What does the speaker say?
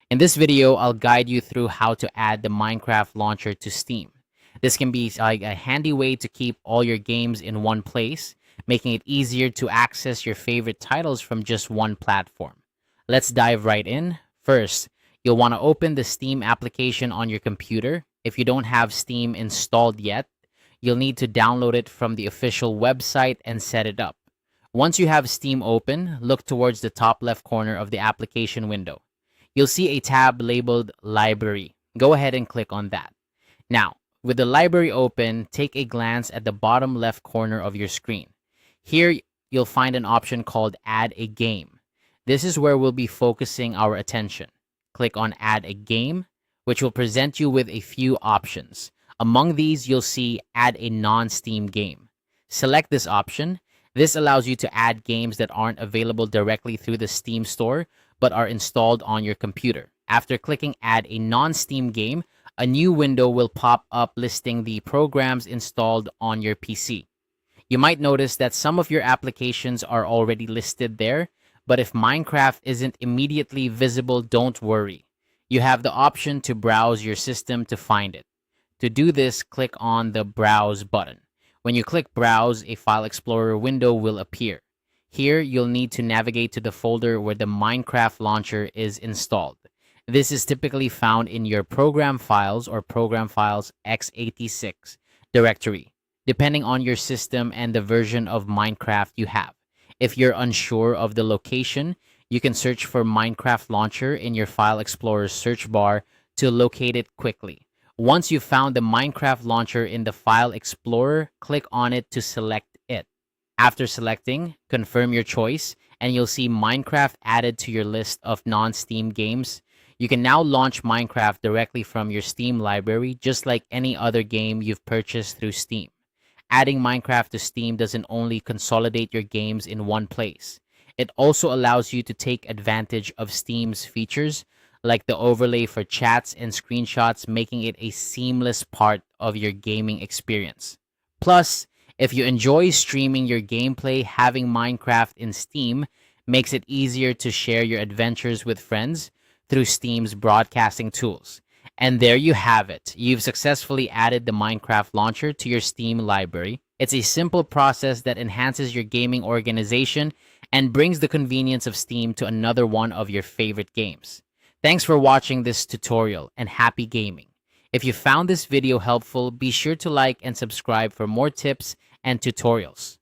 In this video, I'll guide you through how to add the Minecraft launcher to Steam. This can be like a handy way to keep all your games in one place, making it easier to access your favorite titles from just one platform. Let's dive right in. First, you'll want to open the Steam application on your computer. If you don't have Steam installed yet, you'll need to download it from the official website and set it up. Once you have Steam open, look towards the top left corner of the application window. You'll see a tab labeled Library. Go ahead and click on that. Now, with the library open, take a glance at the bottom left corner of your screen. Here, you'll find an option called Add a Game. This is where we'll be focusing our attention. Click on Add a Game, which will present you with a few options. Among these, you'll see Add a non-Steam game. Select this option. This allows you to add games that aren't available directly through the Steam store, but are installed on your computer. After clicking Add a non-Steam game, a new window will pop up listing the programs installed on your PC. You might notice that some of your applications are already listed there, but if Minecraft isn't immediately visible, don't worry. You have the option to browse your system to find it. To do this, click on the Browse button. When you click Browse, a File Explorer window will appear. Here, you'll need to navigate to the folder where the Minecraft launcher is installed. This is typically found in your Program Files or Program Files x86 directory, depending on your system and the version of Minecraft you have. If you're unsure of the location, you can search for Minecraft Launcher in your File Explorer search bar to locate it quickly. Once you've found the Minecraft Launcher in the File Explorer, click on it to select it. After selecting, confirm your choice, and you'll see Minecraft added to your list of non-Steam games. You can now launch Minecraft directly from your Steam library, just like any other game you've purchased through Steam. Adding Minecraft to Steam doesn't only consolidate your games in one place. It also allows you to take advantage of Steam's features, like the overlay for chats and screenshots, making it a seamless part of your gaming experience. Plus, if you enjoy streaming your gameplay, having Minecraft in Steam makes it easier to share your adventures with friends through Steam's broadcasting tools. And there you have it. You've successfully added the Minecraft launcher to your Steam library. It's a simple process that enhances your gaming organization and brings the convenience of Steam to another one of your favorite games. Thanks for watching this tutorial, and happy gaming. If you found this video helpful, be sure to like and subscribe for more tips and tutorials.